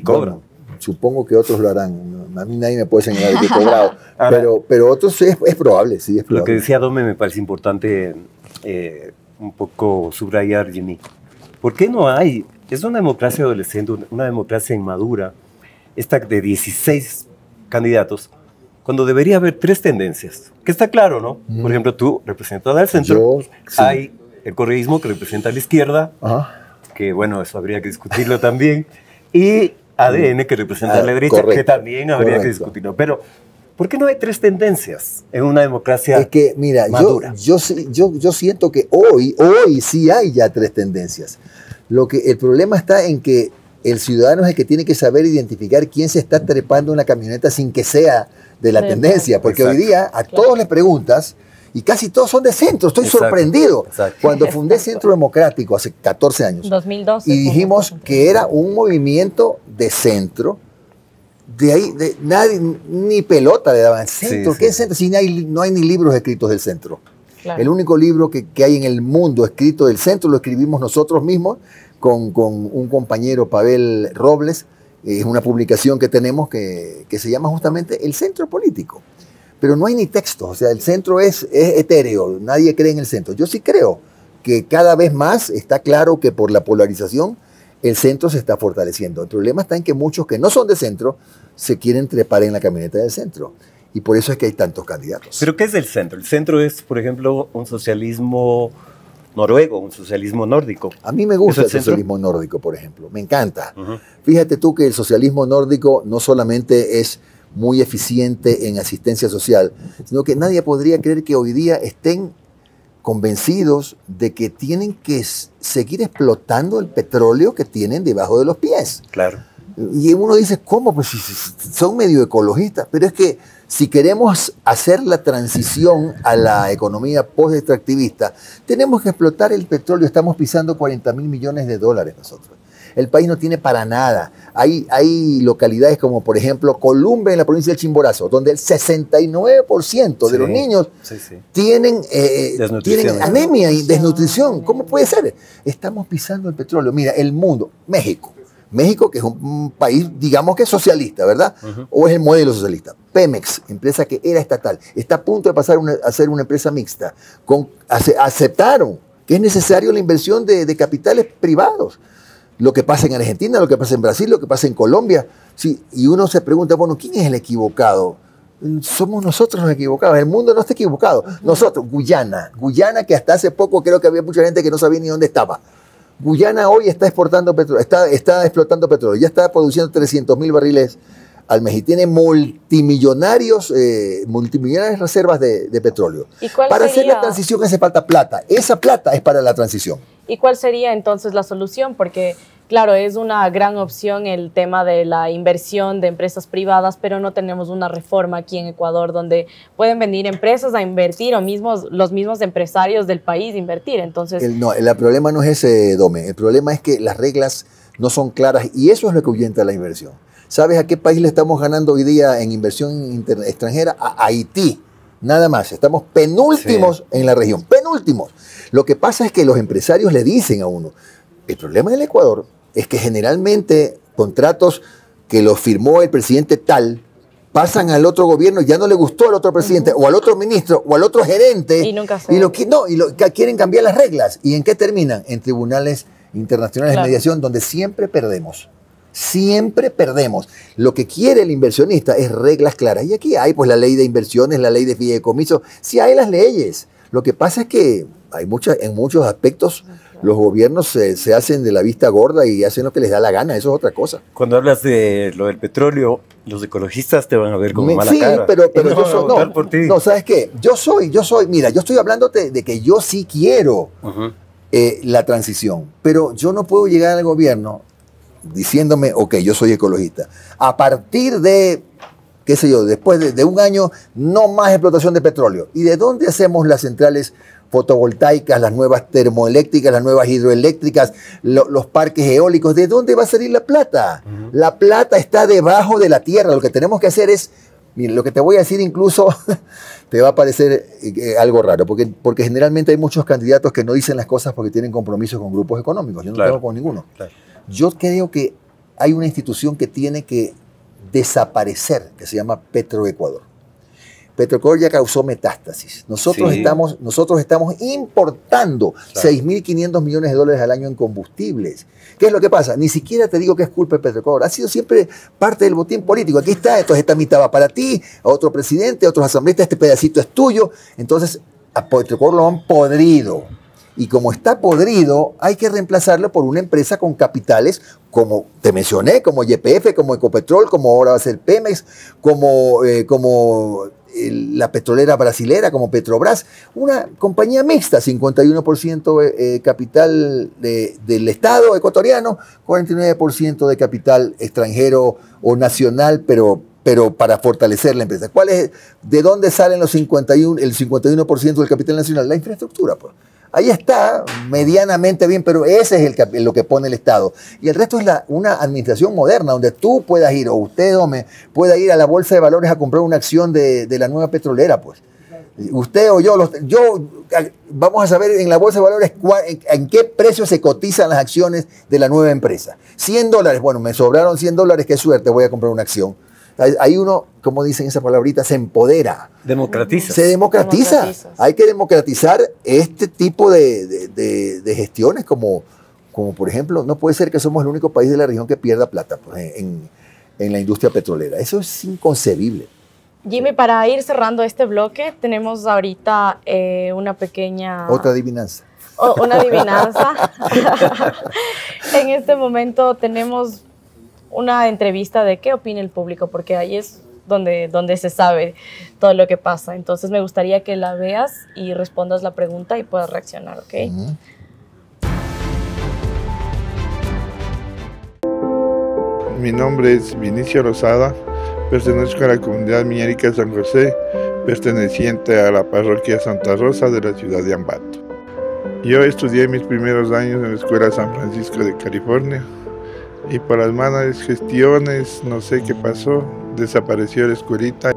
Bueno, supongo que otros lo harán. A mí nadie me puede señalar que he cobrado. pero otros es probable, sí, es probable. Lo que decía Dome me parece importante un poco subrayar, Jimmy. ¿Por qué no hay? Es una democracia adolescente, una democracia inmadura, esta de 16 candidatos, cuando debería haber 3 tendencias. Que está claro, ¿no? Por ejemplo, tú representas al centro, hay el correísmo que representa a la izquierda, que bueno, eso habría que discutirlo también, y ADN que representa a la derecha, que también habría que discutirlo. Pero, ¿por qué no hay 3 tendencias en una democracia madura? Es que, mira, yo siento que hoy sí hay ya 3 tendencias. El problema está en que el ciudadano es el que tiene que saber identificar quién se está trepando en la camioneta sin que sea de la tendencia. Porque hoy día a todos les preguntas y casi todos son de centro. Estoy sorprendido. Cuando fundé Centro Democrático hace 14 años 2012, y dijimos que era un movimiento de centro, de ahí nadie ni pelota le daban. ¿Centro? ¿Qué es centro? Si no hay ni libros escritos del centro. Claro. El único libro que hay en el mundo escrito del centro lo escribimos nosotros mismos con un compañero, Pavel Robles. Es una publicación que tenemos que se llama justamente El Centro Político. Pero no hay ni texto, o sea, el centro es etéreo, nadie cree en el centro. Yo sí creo que cada vez más está claro que por la polarización el centro se está fortaleciendo. El problema está en que muchos que no son de centro se quieren trepar en la camioneta del centro. Y por eso es que hay tantos candidatos. ¿Pero qué es el centro? El centro es, por ejemplo, un socialismo noruego, un socialismo nórdico. A mí me gusta el socialismo nórdico, por ejemplo. Me encanta. Fíjate tú que el socialismo nórdico no solamente es muy eficiente en asistencia social, sino que nadie podría creer que hoy día estén convencidos de que tienen que seguir explotando el petróleo que tienen debajo de los pies. Claro. Y uno dice, ¿cómo? Pues son medio ecologistas, pero es que si queremos hacer la transición a la economía post-extractivista, tenemos que explotar el petróleo. Estamos pisando 40.000 millones de dólares nosotros. El país no tiene para nada. Hay localidades como, por ejemplo, Columbia en la provincia del Chimborazo, donde el 69% de los niños tienen anemia y desnutrición. ¿Cómo puede ser? Estamos pisando el petróleo. Mira, el mundo, México, que es un país, digamos que socialista, ¿verdad? O es el modelo socialista. Pemex, empresa que era estatal, está a punto de pasar a ser una empresa mixta. Aceptaron que es necesario la inversión de capitales privados. Lo que pasa en Argentina, lo que pasa en Brasil, lo que pasa en Colombia. Sí, y uno se pregunta, bueno, ¿quién es el equivocado? Somos nosotros los equivocados. El mundo no está equivocado. Nosotros, Guyana, que hasta hace poco creo que había mucha gente que no sabía ni dónde estaba. Guyana hoy está exportando petróleo, está explotando petróleo, ya está produciendo 300.000 barriles al mes y tiene multimillonarias reservas de petróleo. Para hacer la transición hace falta plata. Esa plata es para la transición. ¿Y cuál sería entonces la solución? Porque claro, es una gran opción el tema de la inversión de empresas privadas, pero no tenemos una reforma aquí en Ecuador donde pueden venir empresas a invertir o los mismos empresarios del país invertir. Entonces, No, el problema no es ese, Dome. El problema es que las reglas no son claras y eso es lo que ahuyenta la inversión. ¿Sabes a qué país le estamos ganando hoy día en inversión extranjera? A Haití. Nada más. Estamos penúltimos en la región. Penúltimos. Lo que pasa es que los empresarios le dicen a uno, el problema del Ecuador es que generalmente contratos que los firmó el presidente tal pasan al otro gobierno y ya no le gustó al otro presidente o al otro ministro o al otro gerente y nunca quieren cambiar las reglas. ¿Y en qué terminan? En tribunales internacionales de mediación donde siempre perdemos. Siempre perdemos. Lo que quiere el inversionista es reglas claras. Y aquí hay pues la ley de inversiones, la ley de fideicomiso. Sí hay las leyes. Lo que pasa es que hay en muchos aspectos los gobiernos se hacen de la vista gorda y hacen lo que les da la gana. Eso es otra cosa. Cuando hablas de lo del petróleo, los ecologistas te van a ver como mala cara. Sí, pero no, ¿sabes qué? Mira, yo estoy hablándote de que yo sí quiero la transición, pero yo no puedo llegar al gobierno diciéndome, ok, yo soy ecologista. A partir de, qué sé yo, después de un año, no más explotación de petróleo. ¿Y de dónde hacemos las centrales fotovoltaicas, las nuevas termoeléctricas, las nuevas hidroeléctricas, los parques eólicos? ¿De dónde va a salir la plata? La plata está debajo de la tierra. Lo que tenemos que hacer es, mira, lo que te voy a decir incluso te va a parecer algo raro, porque generalmente hay muchos candidatos que no dicen las cosas porque tienen compromisos con grupos económicos. Yo no tengo con ninguno. Claro. Yo creo que hay una institución que tiene que desaparecer, que se llama Petroecuador. Petroecuador ya causó metástasis. Nosotros estamos importando 6.500 millones de dólares al año en combustibles. ¿Qué es lo que pasa? Ni siquiera te digo que es culpa de Petroecuador. Ha sido siempre parte del botín político. Aquí está, entonces esta mitad va para ti, a otro presidente, a otros asambleístas, este pedacito es tuyo. Entonces a Petroecuador lo han podrido. Y como está podrido, hay que reemplazarlo por una empresa con capitales, como te mencioné, como YPF, como Ecopetrol, como ahora va a ser Pemex, como la petrolera brasilera, como Petrobras. Una compañía mixta, 51% capital del Estado ecuatoriano, 49% de capital extranjero o nacional, pero para fortalecer la empresa. ¿De dónde salen el 51% del capital nacional? La infraestructura, pues. Ahí está, medianamente bien, pero ese es lo que pone el Estado. Y el resto es una administración moderna, donde tú puedas ir, o usted, Dome, pueda ir a la bolsa de valores a comprar una acción de la nueva petrolera, pues. Usted o yo, vamos a saber en la bolsa de valores en qué precio se cotizan las acciones de la nueva empresa. $100, bueno, me sobraron $100, qué suerte, voy a comprar una acción. Ahí uno, como dicen esa palabrita, se empodera. Democratiza. Se democratiza. Hay que democratizar este tipo de gestiones, como por ejemplo, no puede ser que somos el único país de la región que pierda plata pues, en la industria petrolera. Eso es inconcebible. Jimmy, para ir cerrando este bloque, tenemos ahorita una pequeña... Otra adivinanza. Una adivinanza. En este momento tenemos una entrevista de qué opina el público, porque ahí es donde se sabe todo lo que pasa. Entonces me gustaría que la veas y respondas la pregunta y puedas reaccionar, ¿ok? Mi nombre es Vinicio Rosada, pertenezco a la comunidad minérica San José, perteneciente a la parroquia Santa Rosa de la ciudad de Ambato. Yo estudié mis primeros años en la Escuela San Francisco de California, y por las malas gestiones, no sé qué pasó, desapareció la escuelita.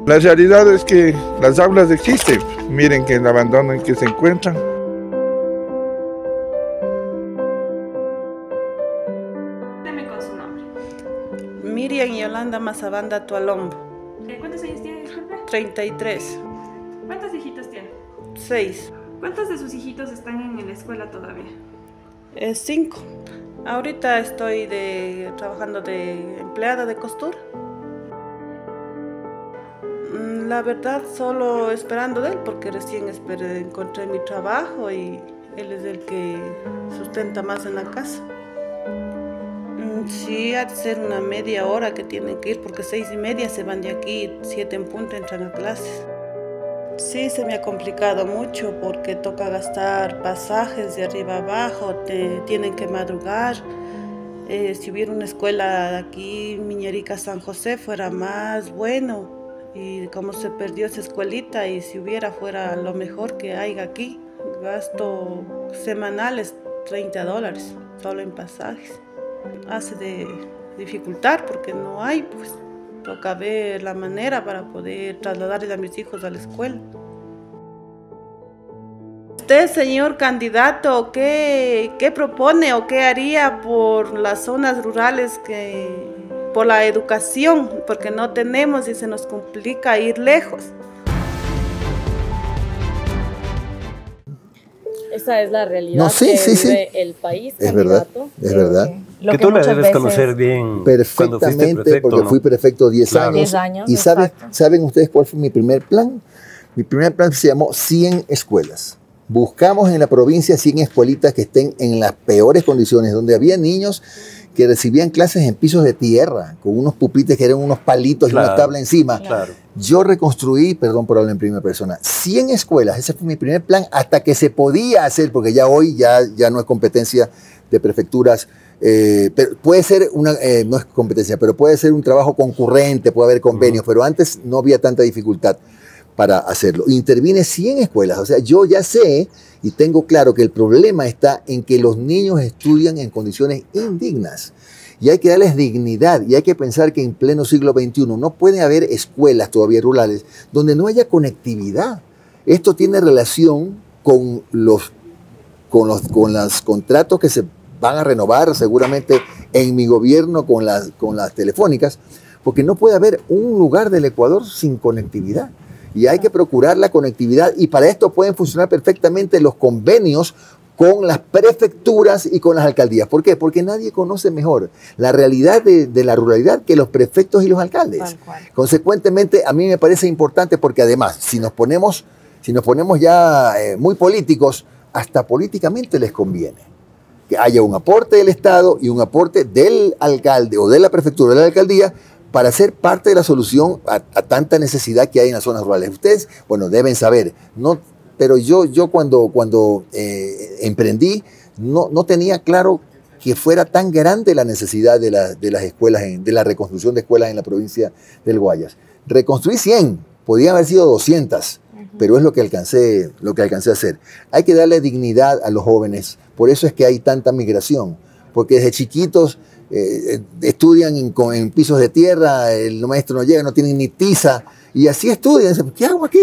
La realidad es que las aulas existen, miren que el abandono en que se encuentran. Deme con su nombre. Miriam Yolanda Mazabanda Tualombo. ¿Cuántos años tiene, disculpe? 33. ¿Cuántos hijitos tiene? 6. ¿Cuántos de sus hijitos están en la escuela todavía? 5. Ahorita estoy trabajando de empleada de costura. La verdad, solo esperando de él, porque recién encontré mi trabajo y él es el que sustenta más en la casa. Sí, ha de ser una media hora que tienen que ir, porque 6:30 se van de aquí, 7 en punto entran a clases. Sí, se me ha complicado mucho porque toca gastar pasajes de arriba abajo, tienen que madrugar. Si hubiera una escuela aquí, Miñerica San José, fuera más bueno. Y como se perdió esa escuelita, y si hubiera, fuera lo mejor que hay aquí. Gasto semanales $30 solo en pasajes. Hace de dificultar porque no hay, pues. Toca ver la manera para poder trasladarles a mis hijos a la escuela. Usted, señor candidato, ¿qué propone o qué haría por las zonas rurales, por la educación? Porque no tenemos y se nos complica ir lejos. Esa es la realidad No, sí, que sí, sí. vive el país, Es verdad, candidato. es verdad. Lo Que que tú la muchas debes veces- conocer bien. cuando fuiste Perfectamente, prefecto, porque ¿no? fui prefecto 10 Claro. años. 10 años, ¿Y exacto. saben ustedes cuál fue mi primer plan? Mi primer plan se llamó 100 escuelas. Buscamos en la provincia 100 escuelitas que estén en las peores condiciones, donde había niños que recibían clases en pisos de tierra, con unos pupitres que eran unos palitos y Claro. una tabla encima. Claro. Yo reconstruí, perdón por hablar en primera persona, 100 escuelas. Ese fue mi primer plan hasta que se podía hacer, porque ya hoy ya no es competencia de prefecturas. Pero puede ser no es competencia, pero puede ser un trabajo concurrente, puede haber convenios, pero antes no había tanta dificultad para hacerlo. Intervine 100 escuelas, o sea, yo ya sé y tengo claro que el problema está en que los niños estudian en condiciones indignas. Y hay que darles dignidad y hay que pensar que en pleno siglo XXI no puede haber escuelas todavía rurales donde no haya conectividad. Esto tiene relación con los contratos que se van a renovar seguramente en mi gobierno con las telefónicas, porque no puede haber un lugar del Ecuador sin conectividad. Y hay que procurar la conectividad y para esto pueden funcionar perfectamente los convenios con las prefecturas y con las alcaldías. ¿Por qué? Porque nadie conoce mejor la realidad de la ruralidad que los prefectos y los alcaldes. Tal cual. Consecuentemente, a mí me parece importante porque además, si nos ponemos ya muy políticos, hasta políticamente les conviene que haya un aporte del Estado y un aporte del alcalde o de la prefectura o de la alcaldía para ser parte de la solución a tanta necesidad que hay en las zonas rurales. Ustedes, bueno, deben saber, pero yo cuando emprendí no tenía claro que fuera tan grande la necesidad de las escuelas, de la reconstrucción de escuelas en la provincia del Guayas. Reconstruí 100, podían haber sido 200, pero es lo que alcancé a hacer. Hay que darle dignidad a los jóvenes, por eso es que hay tanta migración, porque desde chiquitos estudian en pisos de tierra, el maestro no llega, no tienen ni tiza, y así estudian. ¿Qué hago aquí?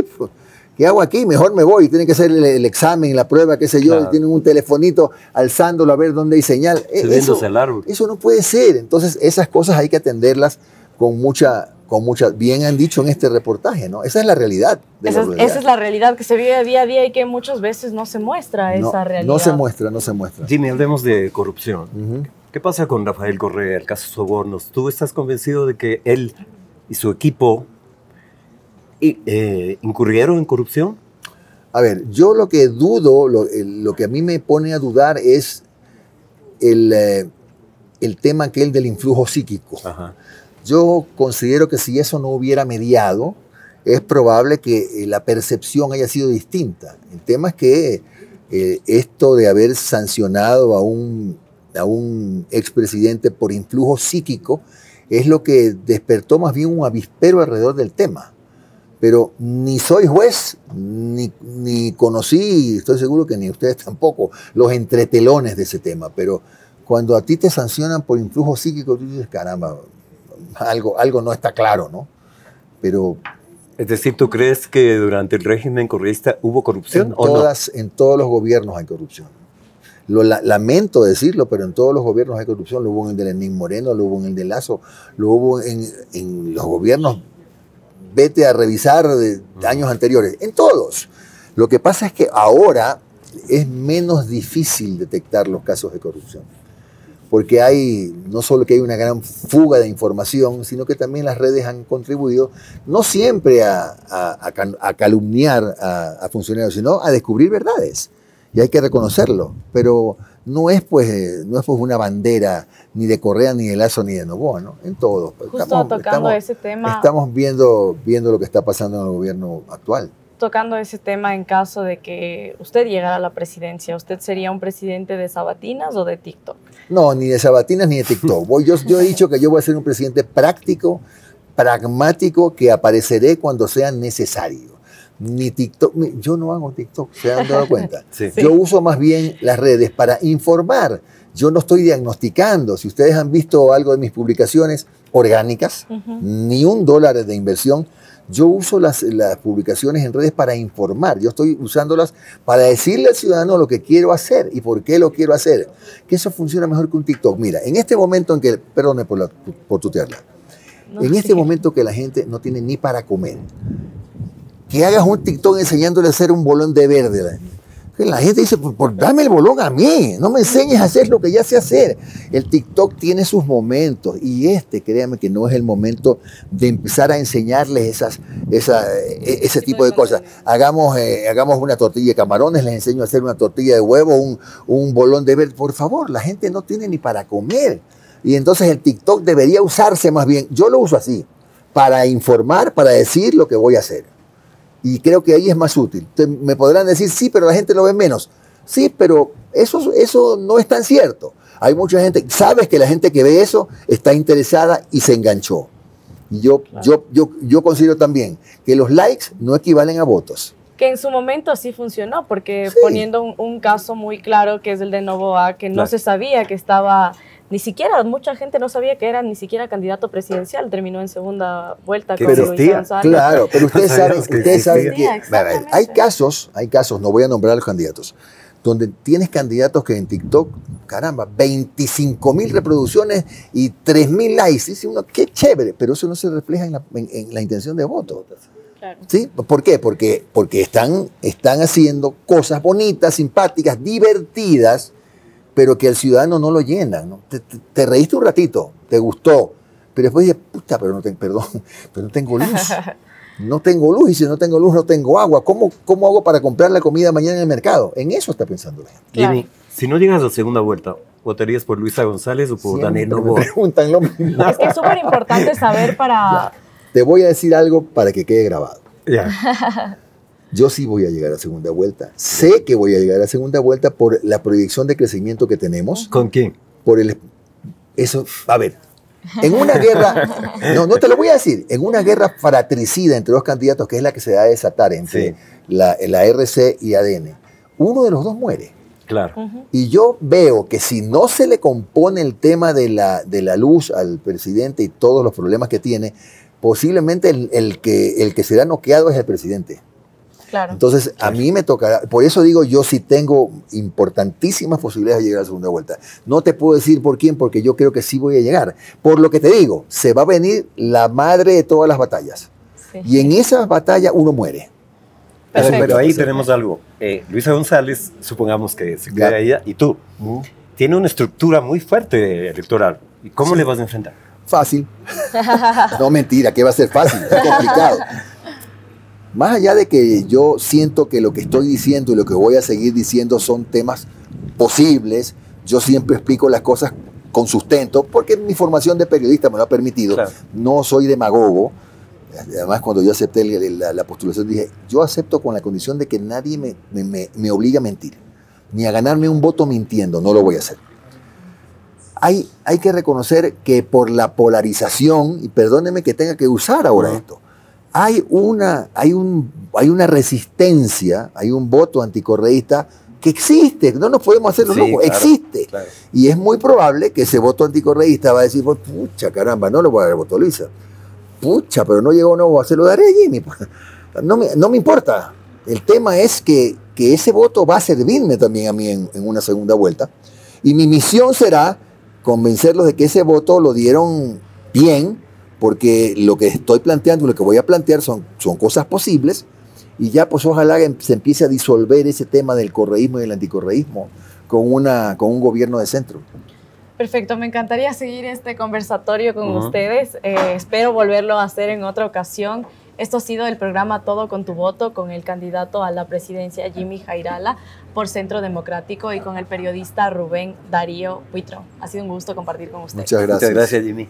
¿Qué hago aquí? Mejor me voy. Tienen que hacer el examen, la prueba, qué sé yo, Claro. y tienen un telefonito alzándolo a ver dónde hay señal. Subiéndose al árbol. Eso no puede ser. Entonces, esas cosas hay que atenderlas con mucha, bien han dicho en este reportaje, ¿no? Esa es la realidad. Esa es la realidad que se vive día a día y que muchas veces no se muestra esa realidad. No se muestra, no se muestra. Jimmy, hablemos de corrupción. Ujú. ¿Qué pasa con Rafael Correa, el caso sobornos? ¿Tú estás convencido de que él y su equipo incurrieron en corrupción? A ver, yo lo que dudo, lo que a mí me pone a dudar es el tema aquel del influjo psíquico. Ajá. Yo considero que si eso no hubiera mediado, es probable que la percepción haya sido distinta. El tema es que esto de haber sancionado a un expresidente por influjo psíquico es lo que despertó más bien un avispero alrededor del tema. Pero ni soy juez, ni conocí, estoy seguro que ni ustedes tampoco, los entretelones de ese tema. Pero cuando a ti te sancionan por influjo psíquico, tú dices, caramba, algo no está claro, ¿no? Pero Es decir, ¿tú crees que durante el régimen correísta hubo corrupción o no? en todos los gobiernos hay corrupción. Lamento decirlo, pero en todos los gobiernos hay corrupción. Lo hubo en el de Lenín Moreno, lo hubo en el de Lazo, lo hubo en los gobiernos. Vete a revisar de años anteriores, en todos. Lo que pasa es que ahora es menos difícil detectar los casos de corrupción, porque no solo que hay una gran fuga de información, sino que también las redes han contribuido, no siempre a calumniar a funcionarios, sino a descubrir verdades, y hay que reconocerlo, pero no es pues una bandera ni de Correa, ni de Lazo, ni de Noboa, ¿no? En todos. Justo tocando ese tema. Estamos viendo lo que está pasando en el gobierno actual. tocando ese tema en caso de que usted llegara a la presidencia. ¿Usted sería un presidente de sabatinas o de TikTok? No, ni de sabatinas ni de TikTok. Yo he dicho que yo voy a ser un presidente práctico, pragmático, que apareceré cuando sea necesario. Ni TikTok, yo no hago TikTok, ¿se han dado cuenta? Sí. Yo uso más bien las redes para informar. Yo no estoy diagnosticando. Si ustedes han visto algo de mis publicaciones orgánicas, ni $1 de inversión, yo uso las publicaciones en redes para informar. Yo estoy usándolas para decirle al ciudadano lo que quiero hacer y por qué lo quiero hacer. Que eso funciona mejor que un TikTok. Mira, en este momento en que, perdone por tutearla, en este momento que la gente no tiene ni para comer, que hagas un TikTok enseñándole a hacer un bolón de verde. La gente dice, dame el bolón a mí, no me enseñes a hacer lo que ya sé hacer. El TikTok tiene sus momentos y créame que no es el momento de empezar a enseñarles ese tipo de cosas. Hagamos una tortilla de camarones, les enseño a hacer una tortilla de huevo, un bolón de verde. Por favor, la gente no tiene ni para comer. Y entonces el TikTok debería usarse más bien, yo lo uso así, para informar, para decir lo que voy a hacer. Y creo que ahí es más útil. Me podrán decir, sí, pero la gente lo ve menos. Sí, pero eso no es tan cierto. Hay mucha gente, sabes que la gente que ve eso está interesada y se enganchó. Y yo considero también que los likes no equivalen a votos. Que en su momento sí funcionó, porque Sí. poniendo un caso muy claro, que es el de Noboa, que no se sabía que estaba, ni siquiera, mucha gente no sabía que era ni siquiera candidato presidencial, terminó en segunda vuelta con Pero Luis tía, González. Claro, pero ustedes Sabemos saben, que que existía. Exactamente. hay casos, no voy a nombrar a los candidatos, donde tienes candidatos que en TikTok, caramba, 25.000 reproducciones y 3.000 likes. Dice uno, qué chévere, pero eso no se refleja en la intención de voto. Claro. ¿Sí? ¿Por qué? Porque están haciendo cosas bonitas, simpáticas, divertidas, pero que al ciudadano no lo llenan, ¿no? Te reíste un ratito, te gustó, pero después dices, puta, pero no tengo luz. No tengo luz, y si no tengo luz, no tengo agua. ¿Cómo hago para comprar la comida mañana en el mercado? En eso está pensando la gente. Claro. Jimmy, si no llegas a segunda vuelta, ¿votarías por Luisa González o por Daniel Siempre me Noboa? preguntan lo mismo. Es que es súper importante saber para... Te voy a decir algo para que quede grabado. Ya. Yo sí voy a llegar a segunda vuelta. Sé que voy a llegar a segunda vuelta por la proyección de crecimiento que tenemos. ¿Con quién? A ver, en una guerra, no te lo voy a decir, en una guerra fratricida entre dos candidatos, que es la que se va a desatar entre la RC y ADN, uno de los dos muere. Claro. Y yo veo que si no se le compone el tema de la luz al presidente y todos los problemas que tiene, posiblemente el que será noqueado es el presidente. Claro. Entonces, a mí me tocará, por eso digo, yo sí tengo importantísimas posibilidades de llegar a la segunda vuelta. No te puedo decir por quién, porque yo creo que sí voy a llegar. Por lo que te digo, se va a venir la madre de todas las batallas. Sí. Y en esas batallas uno muere. Perfecto. Pero ahí tenemos algo. Luisa González, supongamos que se queda ella, y tú, tiene una estructura muy fuerte electoral. ¿Y cómo le vas a enfrentar? Fácil. No, mentira, que va a ser fácil, es complicado. Más allá de que yo siento que lo que estoy diciendo y lo que voy a seguir diciendo son temas posibles, yo siempre explico las cosas con sustento, porque mi formación de periodista me lo ha permitido. Claro. No soy demagogo. Además, cuando yo acepté la postulación, dije, yo acepto con la condición de que nadie me obligue a mentir, ni a ganarme un voto mintiendo, no lo voy a hacer. Hay que reconocer que por la polarización, y perdónenme que tenga que usar ahora esto, hay una resistencia, hay un voto anticorreísta que existe, no nos podemos hacer los locos, claro, existe. claro. Y es muy probable que ese voto anticorreísta va a decir, pucha, caramba, no le voy a dar el voto a Luisa. Pucha, pero no llegó, no, se lo daré a Jimmy. No me importa. El tema es que ese voto va a servirme también a mí en una segunda vuelta. Y mi misión será convencerlos de que ese voto lo dieron bien, porque lo que estoy planteando, lo que voy a plantear son cosas posibles, y ya pues ojalá se empiece a disolver ese tema del correísmo y el anticorreísmo con un gobierno de centro. Perfecto, me encantaría seguir este conversatorio con ustedes. Espero volverlo a hacer en otra ocasión. Esto ha sido el programa Todo con tu voto, con el candidato a la presidencia Jimmy Jairala por Centro Democrático y con el periodista Rubén Darío Huitro. Ha sido un gusto compartir con ustedes. Muchas gracias. Muchas gracias, Jimmy.